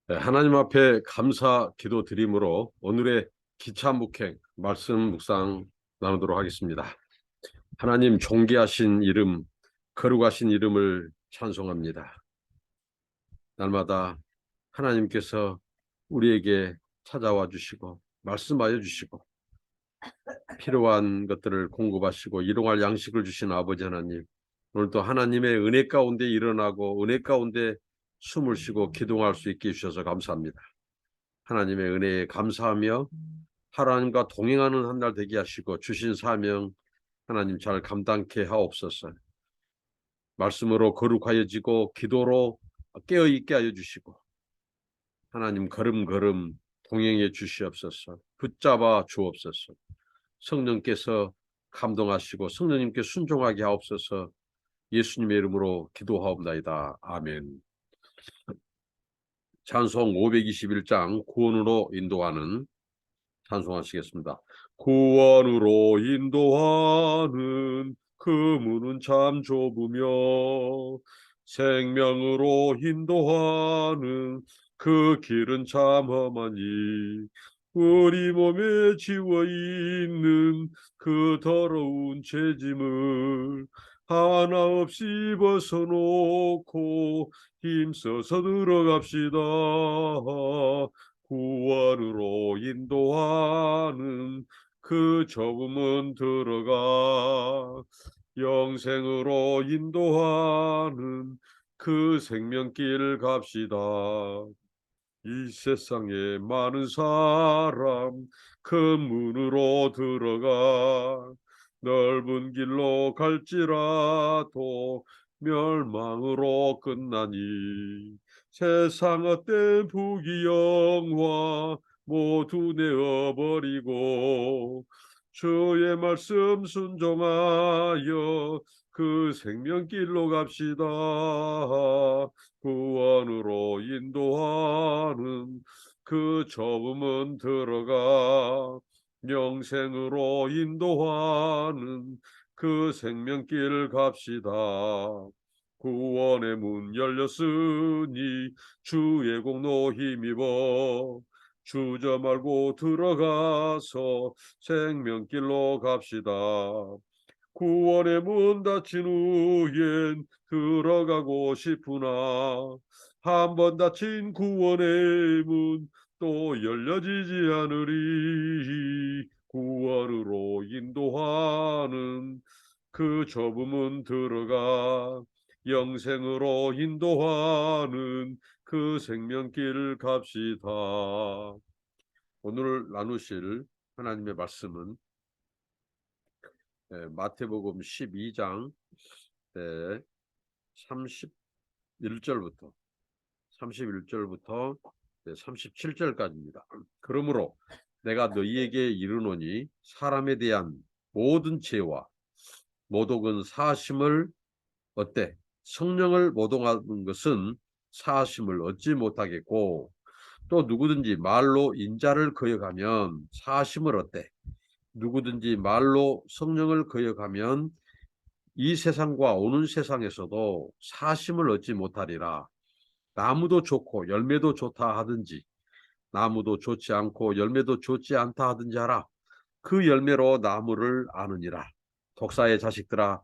네, 하나님 앞에 감사 기도 드림으로 오늘의 기차 묵행 말씀 묵상 나누도록 하겠습니다. 하나님 존귀하신 이름, 거룩하신 이름을 찬송합니다. 날마다 하나님께서 우리에게 찾아와 주시고 말씀하여 주시고 필요한 것들을 공급하시고 일용할 양식을 주신 아버지 하나님, 오늘도 하나님의 은혜 가운데 일어나고 은혜 가운데 숨을 쉬고 기도할 수 있게 해주셔서 감사합니다. 하나님의 은혜에 감사하며 하나님과 동행하는 한 날 되게 하시고 주신 사명 하나님 잘 감당케 하옵소서. 말씀으로 거룩하여지고 기도로 깨어있게 하여 주시고 하나님 걸음걸음 동행해 주시옵소서. 붙잡아 주옵소서. 성령께서 감동하시고 성령님께 순종하게 하옵소서. 예수님의 이름으로 기도하옵나이다. 아멘. 찬송 521장 구원으로 인도하는 찬송하시겠습니다. 구원으로 인도하는 그 문은 참 좁으며 생명으로 인도하는 그 길은 참 험하니 우리 몸에 지워 있는 그 더러운 죄짐을 하나 없이 벗어놓고 힘써서 들어갑시다. 구원으로 인도하는 그 좁은 들어가 영생으로 인도하는 그 생명길 갑시다. 이 세상에 많은 사람 그 문으로 들어가 넓은 길로 갈지라도 멸망으로 끝나니 세상 헛된 부귀영화 모두 내어버리고 주의 말씀 순종하여 그 생명길로 갑시다. 구원으로 인도하는 그 좁은 들어가 영생으로 인도하는 그 생명길 갑시다. 구원의 문 열렸으니 주의 공로 힘입어 주저 말고 들어가서 생명길로 갑시다. 구원의 문 닫힌 후엔 들어가고 싶으나 한 번 닫힌 구원의 문 또 열려지지 않으리. 구원으로 인도하는 그 좁은 문 들어가 영생으로 인도하는 그 생명길 갑시다. 오늘 나누실 하나님의 말씀은 마태복음 12장 31절부터 37절까지입니다. 그러므로 내가 너희에게 이르노니 사람에 대한 모든 죄와 모독은 사하심을 어때? 성령을 모독하는 것은 사하심을 얻지 못하겠고 또 누구든지 말로 인자를 거역하면 사하심을 얻되 누구든지 말로 성령을 거역하면 이 세상과 오는 세상에서도 사심을 얻지 못하리라. 나무도 좋고 열매도 좋다 하든지 나무도 좋지 않고 열매도 좋지 않다 하든지 하라. 그 열매로 나무를 아느니라. 독사의 자식들아,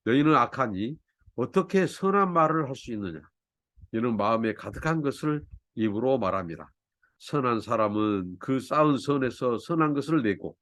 너희는 악하니 어떻게 선한 말을 할 수 있느냐? 이는 마음에 가득한 것을 입으로 말함이라. 선한 사람은 그 쌓은 선에서 선한 것을 내고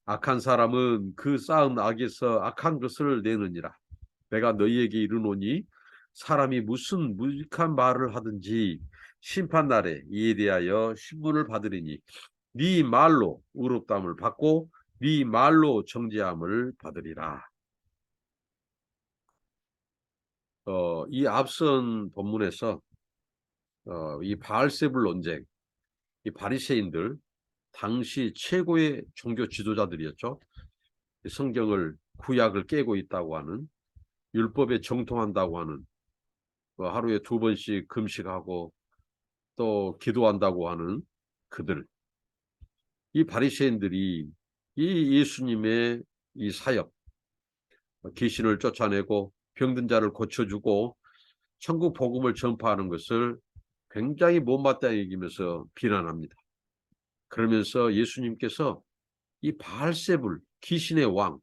악한 사람은 그 쌓은 악에서 악한 것을 내느니라. 내가 너희에게 이르노니 사람이 무슨 무익한 말을 하든지 심판날에 이에 대하여 신문을 받으리니 네 말로 의롭다함을 받고 네 말로 정죄함을 받으리라. 이 앞선 본문에서 이 바알세불 논쟁, 이 바리새인들 당시 최고의 종교 지도자들이었죠. 성경을 구약을 깨고 있다고 하는 율법에 정통한다고 하는 하루에 2번씩 금식하고 또 기도한다고 하는 그들, 이 바리새인들이 이 예수님의 이 사역, 귀신을 쫓아내고 병든 자를 고쳐주고 천국 복음을 전파하는 것을 굉장히 못마땅히 여기면서 비난합니다. 그러면서 예수님께서 이 바알세불, 귀신의 왕,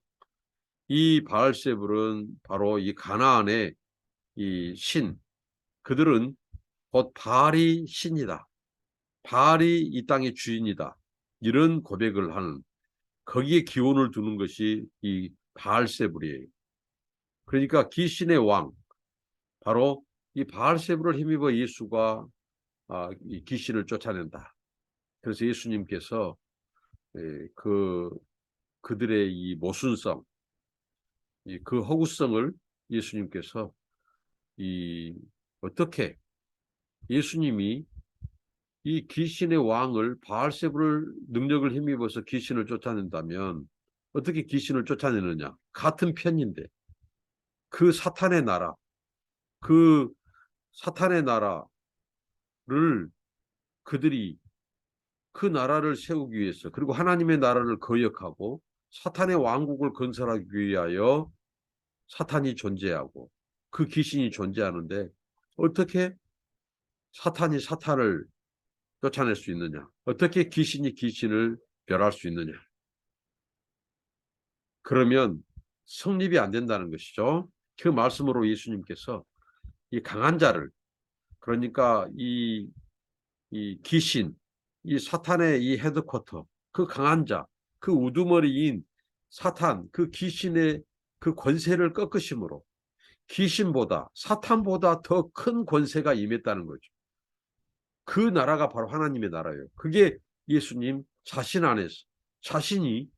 이 바알세불은 바로 이 가나안의 이 신, 그들은 곧 바알이 신이다. 바알이 이 땅의 주인이다. 이런 고백을 하는, 거기에 기원을 두는 것이 이 바알세불이에요. 그러니까 귀신의 왕, 바로 이 바알세불을 힘입어 예수가 이 귀신을 쫓아낸다. 그래서 예수님께서 그들의 이 모순성, 그 허구성을 예수님께서 어떻게 예수님이 이 귀신의 왕을 바알세불을 능력을 힘입어서 귀신을 쫓아낸다면 어떻게 귀신을 쫓아내느냐? 같은 편인데 그 사탄의 나라, 그 사탄의 나라를 그들이 그 나라를 세우기 위해서, 그리고 하나님의 나라를 거역하고 사탄의 왕국을 건설하기 위하여 사탄이 존재하고 그 귀신이 존재하는데 어떻게 사탄이 사탄을 쫓아낼 수 있느냐? 어떻게 귀신이 귀신을 멸할 수 있느냐? 그러면 성립이 안 된다는 것이죠. 그 말씀으로 예수님께서 이 강한 자를, 그러니까 이 귀신, 이 사탄의 이 헤드쿼터, 그 강한 자, 그 우두머리인 사탄, 그 귀신의 그 권세를 꺾으심으로 귀신보다, 사탄보다 더 큰 권세가 임했다는 거죠. 그 나라가 바로 하나님의 나라예요. 그게 예수님 자신 안에서, 자신이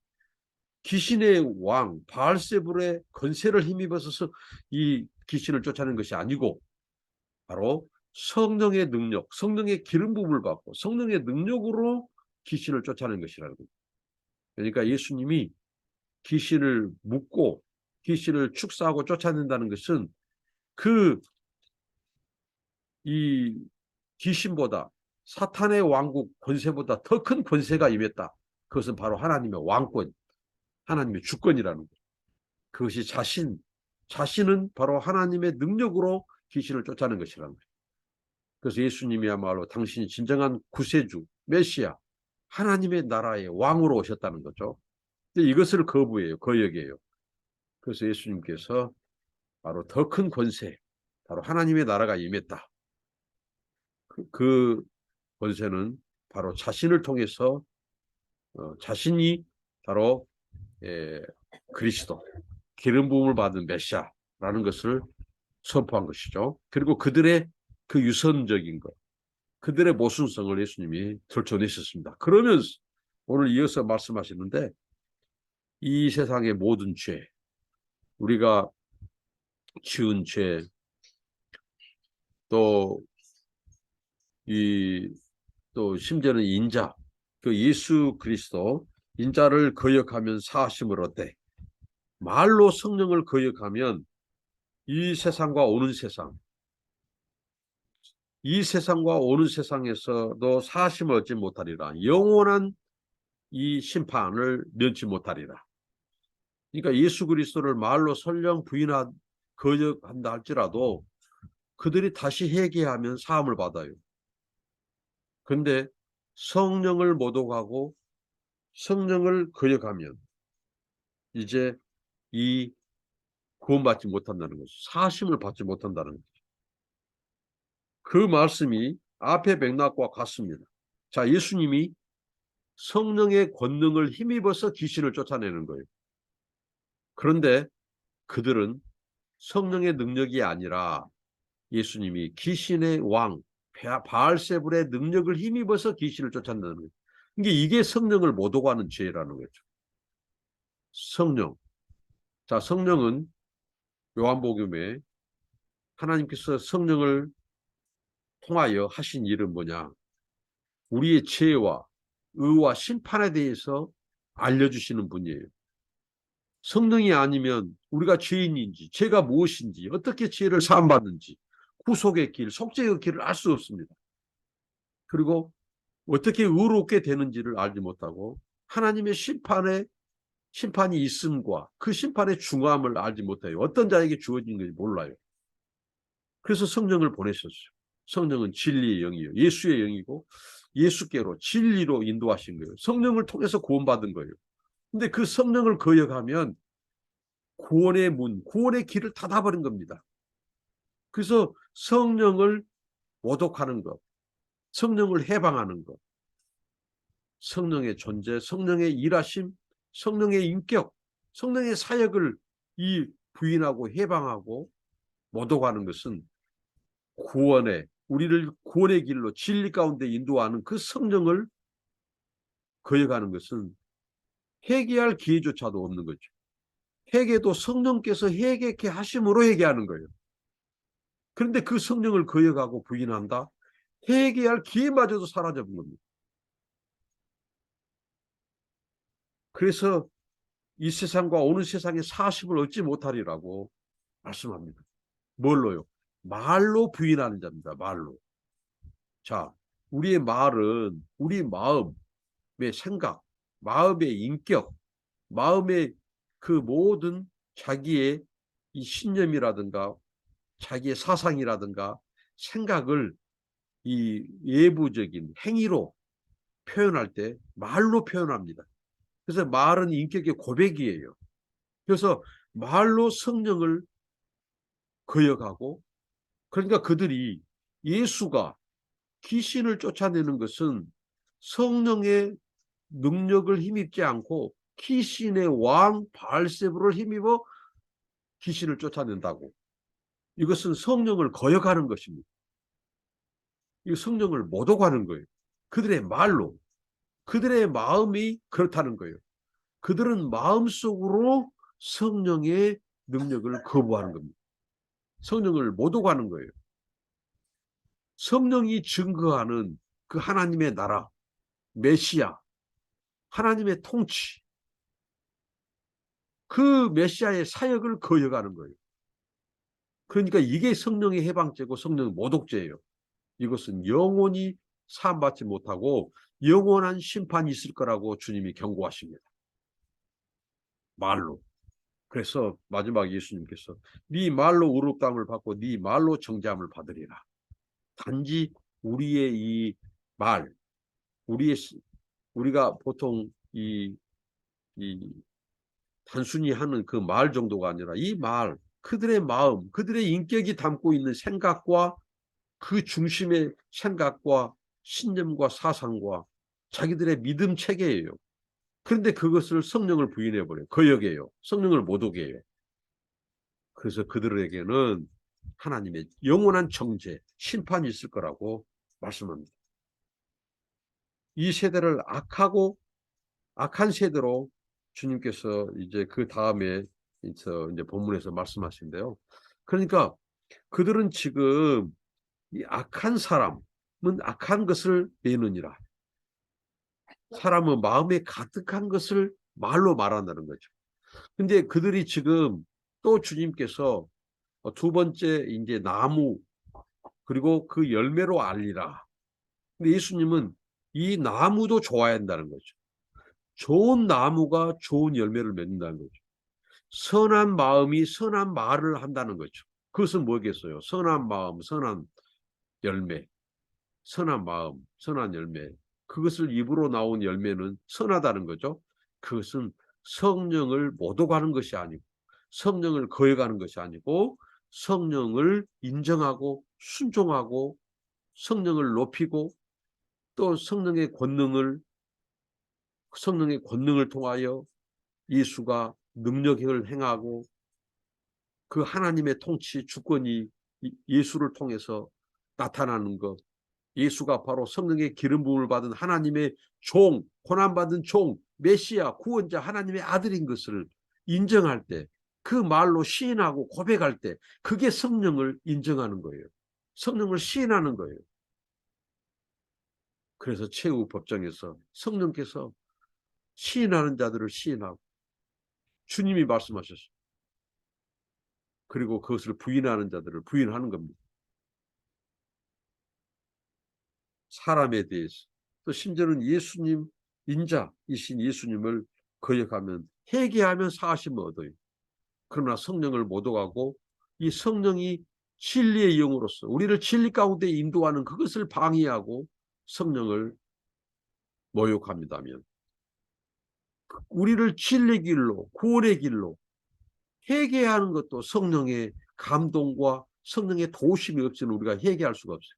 귀신의 왕 바알세불의 권세를 힘입어서 이 귀신을 쫓아낸 것이 아니고 바로 성령의 능력, 성령의 기름 부음을 받고 성령의 능력으로 귀신을 쫓아낸 것이라는 거예요. 그러니까 예수님이 귀신을 묶고 귀신을 축사하고 쫓아낸다는 것은 이 귀신보다, 사탄의 왕국 권세보다 더 큰 권세가 임했다. 그것은 바로 하나님의 왕권, 하나님의 주권이라는 거예요. 그것이 자신은 바로 하나님의 능력으로 귀신을 쫓아낸 것이라는 거예요. 그래서 예수님이야말로 당신이 진정한 구세주, 메시아, 하나님의 나라의 왕으로 오셨다는 거죠. 근데 이것을 거역해요. 그래서 예수님께서 바로 더 큰 권세, 바로 하나님의 나라가 임했다. 그 권세는 바로 자신을 통해서 자신이 바로 그리스도, 기름 부음을 받은 메시아라는 것을 선포한 것이죠. 그리고 그들의 그 유선적인 것, 그들의 모순성을 예수님이 들춰내셨습니다. 그러면서 오늘 이어서 말씀하시는데 이 세상의 모든 죄, 우리가 지은 죄, 또 심지어는 인자, 그 예수 그리스도 인자를 거역하면 사하심을 얻되 말로 성령을 거역하면 이 세상과 오는 세상에서도 사하심을 얻지 못하리라. 영원한 이 심판을 면치 못하리라. 그러니까 예수 그리스도를 말로 설령 거역한다 할지라도 그들이 다시 회개하면 사함을 받아요. 그런데 성령을 모독하고 성령을 거역하면 이제 이 구원받지 못한다는 거죠. 사심을 받지 못한다는 거죠. 그 말씀이 앞의 맥락과 같습니다. 자, 예수님이 성령의 권능을 힘입어서 귀신을 쫓아내는 거예요. 그런데 그들은 성령의 능력이 아니라 예수님이 귀신의 왕 바알세불의 능력을 힘입어서 귀신을 쫓아낸다는 거예요. 이게 성령을 모독하는 죄라는 거죠. 성령. 자, 성령은 요한복음에 하나님께서 성령을 통하여 하신 일은 뭐냐? 우리의 죄와 의와 심판에 대해서 알려주시는 분이에요. 성령이 아니면 우리가 죄인인지, 죄가 무엇인지, 어떻게 죄를 사함받는지, 구속의 길, 속죄의 길을 알 수 없습니다. 그리고 어떻게 의롭게 되는지를 알지 못하고 하나님의 심판이 있음과 그 심판의 중함을 알지 못해요. 어떤 자에게 주어진 건지 몰라요. 그래서 성령을 보내셨어요. 성령은 진리의 영이에요. 예수의 영이고 예수께로 진리로 인도하신 거예요. 성령을 통해서 구원받은 거예요. 근데 그 성령을 거역하면 구원의 문, 구원의 길을 닫아버린 겁니다. 그래서 성령을 모독하는 것, 성령을 해방하는 것, 성령의 존재, 성령의 일하심, 성령의 인격, 성령의 사역을 이 부인하고 해방하고 모독하는 것은 구원의, 우리를 구원의 길로 진리 가운데 인도하는 그 성령을 거역하는 것은 회개할 기회조차도 없는 거죠. 회개도 성령께서 회개케 하심으로 회개하는 거예요. 그런데 그 성령을 거역하고 부인한다? 회개할 기회마저도 사라져본 겁니다. 그래서 이 세상과 오는 세상의 사심을 얻지 못하리라고 말씀합니다. 뭘로요? 말로 부인하는 자입니다. 말로. 자, 우리의 말은 우리 마음의 생각, 마음의 인격, 마음의 그 모든 자기의 이 신념이라든가 자기의 사상이라든가 생각을 이 외부적인 행위로 표현할 때 말로 표현합니다. 그래서 말은 인격의 고백이에요. 그래서 말로 성령을 거역하고, 그러니까 그들이 예수가 귀신을 쫓아내는 것은 성령의 능력을 힘입지 않고 귀신의 왕 바알세불을 힘입어 귀신을 쫓아낸다고. 이것은 성령을 거역하는 것입니다. 이 성령을 모독하는 거예요. 그들의 말로. 그들의 마음이 그렇다는 거예요. 그들은 마음속으로 성령의 능력을 거부하는 겁니다. 성령을 모독하는 거예요. 성령이 증거하는 그 하나님의 나라, 메시아, 하나님의 통치, 그 메시아의 사역을 거역하는 거예요. 그러니까 이게 성령의 해방죄고 성령의 모독죄예요. 이것은 영원히 사함받지 못하고 영원한 심판이 있을 거라고 주님이 경고하십니다. 말로. 그래서 마지막 예수님께서 네 말로 의롭다함을 받고 네 말로 정죄함을 받으리라. 단지 우리의 이 말, 우리가 보통 이 단순히 하는 그 말 정도가 아니라 이 말, 그들의 마음, 그들의 인격이 담고 있는 생각과 그 중심의 생각과 신념과 사상과 자기들의 믿음 체계예요. 그런데 그것을 성령을 부인해버려요. 거역해요. 성령을 모독해요. 그래서 그들에게는 하나님의 영원한 정죄, 심판이 있을 거라고 말씀합니다. 이 세대를 악한 세대로 주님께서 이제 그 다음에 이제 본문에서 말씀하신대요. 그러니까 그들은 지금 이 악한 사람은 악한 것을 내느니라. 사람은 마음에 가득한 것을 말로 말한다는 거죠. 근데 그들이 지금 또 주님께서 두 번째 이제 나무 그리고 그 열매로 알리라. 근데 예수님은 이 나무도 좋아야 한다는 거죠. 좋은 나무가 좋은 열매를 맺는다는 거죠. 선한 마음이 선한 말을 한다는 거죠. 그것은 뭐겠어요? 선한 마음, 선한 열매, 선한 마음, 선한 열매. 그것을 입으로 나온 열매는 선하다는 거죠. 그것은 성령을 모독하는 것이 아니고 성령을 거역하는 것이 아니고 성령을 인정하고 순종하고 성령을 높이고 또 성령의 권능을 통하여 예수가 능력을 행하고 그 하나님의 통치 주권이 예수를 통해서 나타나는 것, 예수가 바로 성령의 기름 부음을 받은 하나님의 종, 고난받은 종, 메시아, 구원자, 하나님의 아들인 것을 인정할 때, 그 말로 시인하고 고백할 때 그게 성령을 인정하는 거예요. 성령을 시인하는 거예요. 그래서 최후 법정에서 성령께서 시인하는 자들을 시인하고 주님이 말씀하셨어요. 그리고 그것을 부인하는 자들을 부인하는 겁니다. 사람에 대해서 또 심지어는 예수님 인자이신 예수님을 거역하면 회개하면 사하심을 얻어요. 그러나 성령을 모독하고 이 성령이 진리의 영으로서 우리를 진리 가운데 인도하는 그것을 방해하고 성령을 모욕합니다면, 우리를 진리의 길로, 구원의 길로 회개하는 것도 성령의 감동과 성령의 도우심이 없이는 우리가 회개할 수가 없어요.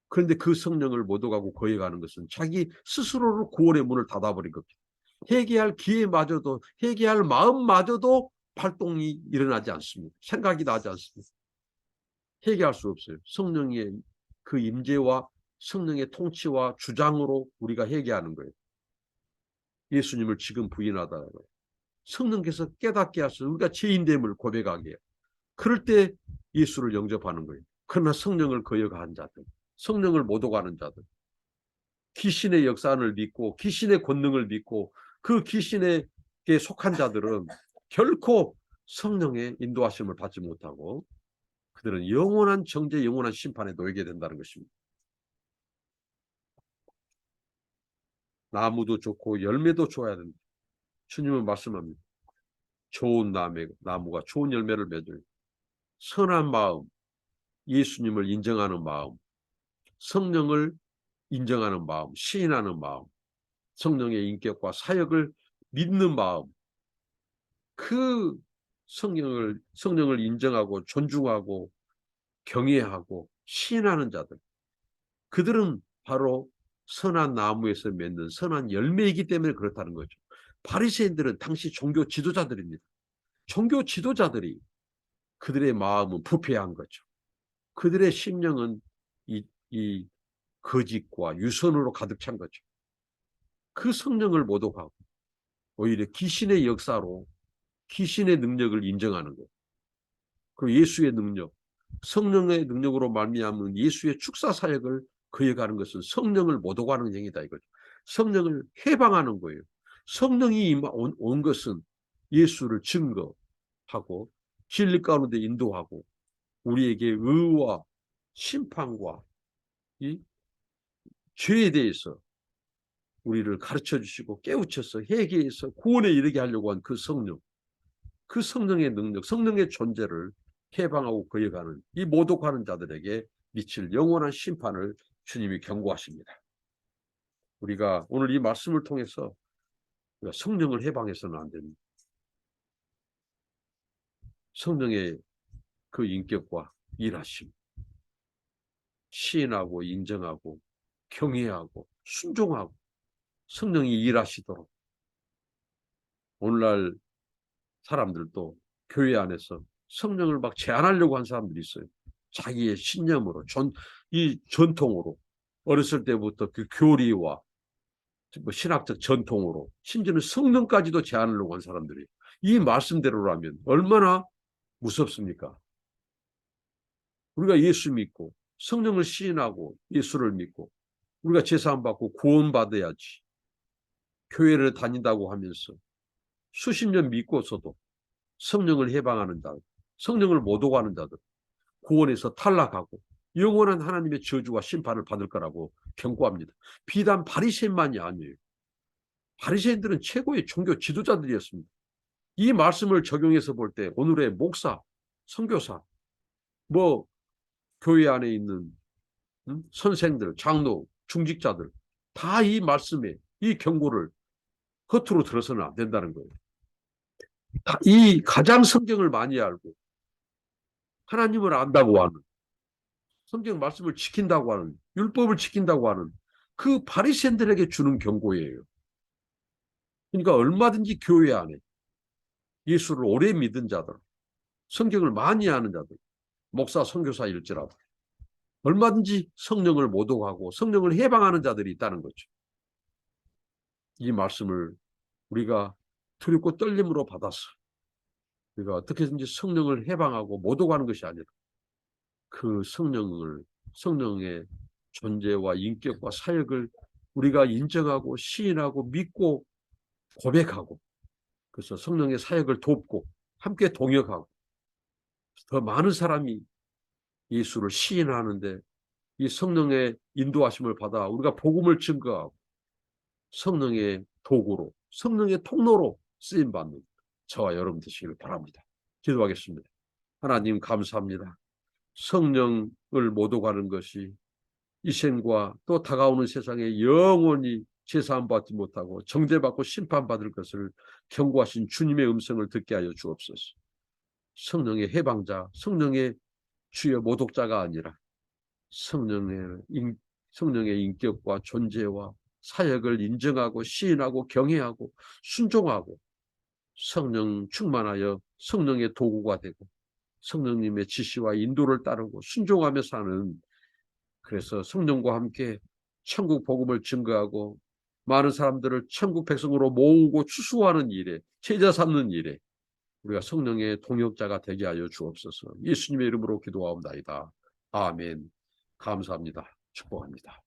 그런데 그 성령을 모독하고 거역하는 것은 자기 스스로로 구원의 문을 닫아버린 겁니다. 회개할 기회마저도, 회개할 마음마저도 발동이 일어나지 않습니다. 생각이 나지 않습니다. 회개할 수 없어요. 성령의 그 임재와 성령의 통치와 주장으로 우리가 회개하는 거예요. 예수님을 지금 부인하다가 성령께서 깨닫게 하셔서 우리가 죄인됨을 고백하게 해요. 그럴 때 예수를 영접하는 거예요. 그러나 성령을 거역한 자들, 성령을 모독하는 자들, 귀신의 역사를 믿고 귀신의 권능을 믿고 그 귀신에게 속한 자들은 결코 성령의 인도하심을 받지 못하고 그들은 영원한 정죄, 영원한 심판에 놓이게 된다는 것입니다. 나무도 좋고 열매도 좋아야 된다. 주님은 말씀합니다. 좋은 나무가 좋은 열매를 맺어요. 선한 마음, 예수님을 인정하는 마음, 성령을 인정하는 마음, 시인하는 마음, 성령의 인격과 사역을 믿는 마음, 그 성령을 인정하고 존중하고 경외하고 시인하는 자들, 그들은 바로 선한 나무에서 맺는 선한 열매이기 때문에 그렇다는 거죠. 바리새인들은 당시 종교 지도자들입니다. 종교 지도자들이 그들의 마음은 부패한 거죠. 그들의 심령은 이 거짓과 유선으로 가득 찬 거죠. 그 성령을 모독하고 오히려 귀신의 역사로 귀신의 능력을 인정하는 거예요. 그리고 예수의 능력, 성령의 능력으로 말미암은 예수의 축사 사역을 거역하는 것은 성령을 모독하는 행위다 이거죠. 성령을 해방하는 거예요. 성령이 온 것은 예수를 증거하고 진리 가운데 인도하고 우리에게 의와 심판과 이 죄에 대해서 우리를 가르쳐 주시고 깨우쳐서 회개해서 구원에 이르게 하려고 한 그 성령, 그 성령의 능력, 성령의 존재를 해방하고 거역하는 이 모독하는 자들에게 미칠 영원한 심판을 주님이 경고하십니다. 우리가 오늘 이 말씀을 통해서 성령을 해방해서는 안 됩니다. 성령의 그 인격과 일하심, 시인하고 인정하고 경외하고 순종하고 성령이 일하시도록 오늘날 사람들도 교회 안에서 성령을 막 제한하려고 한 사람들이 있어요. 자기의 신념으로, 이 전통으로, 어렸을 때부터 그 교리와 뭐 신학적 전통으로, 심지어는 성령까지도 제한하려고 한 사람들이 이 말씀대로라면 얼마나 무섭습니까? 우리가 예수 믿고 성령을 시인하고 예수를 믿고 우리가 제사함 받고 구원받아야지. 교회를 다닌다고 하면서 수십 년 믿고서도 성령을 해방하는 자들, 성령을 모독하는 자들, 구원에서 탈락하고 영원한 하나님의 저주와 심판을 받을 거라고 경고합니다. 비단 바리새인만이 아니에요. 바리새인들은 최고의 종교 지도자들이었습니다. 이 말씀을 적용해서 볼 때 오늘의 목사, 선교사, 뭐 교회 안에 있는 선생들, 장로, 중직자들 다 이 말씀에 이 경고를 허투루 들어서는 안 된다는 거예요. 이 가장 성경을 많이 알고 하나님을 안다고 하는 성경 말씀을 지킨다고 하는 율법을 지킨다고 하는 그 바리새인들에게 주는 경고예요. 그러니까 얼마든지 교회 안에 예수를 오래 믿은 자들, 성경을 많이 아는 자들, 목사, 선교사일지라도 얼마든지 성령을 모독하고 성령을 해방하는 자들이 있다는 거죠. 이 말씀을 우리가 두렵고 떨림으로 받아서 우리가 어떻게든지 성령을 해방하고 모독하는 것이 아니라 그 성령의 존재와 인격과 사역을 우리가 인정하고 시인하고 믿고 고백하고 그래서 성령의 사역을 돕고 함께 동역하고 더 많은 사람이 예수를 시인하는데 이 성령의 인도하심을 받아 우리가 복음을 증거하고 성령의 도구로 성령의 통로로 쓰임받는 저와 여러분 되시길 바랍니다. 기도하겠습니다. 하나님 감사합니다. 성령을 모독하는 것이 이 생과 또 다가오는 세상에 영원히 제사함받지 못하고 정죄받고 심판받을 것을 경고하신 주님의 음성을 듣게 하여 주옵소서. 성령의 해방자, 성령의 주여 모독자가 아니라 성령의 인격과 존재와 사역을 인정하고 시인하고 경외하고 순종하고 성령 충만하여 성령의 도구가 되고 성령님의 지시와 인도를 따르고 순종하며 사는, 그래서 성령과 함께 천국 복음을 증거하고 많은 사람들을 천국 백성으로 모으고 추수하는 일에, 제자 삼는 일에 우리가 성령의 동역자가 되게 하여 주옵소서. 예수님의 이름으로 기도하옵나이다. 아멘. 감사합니다. 축복합니다.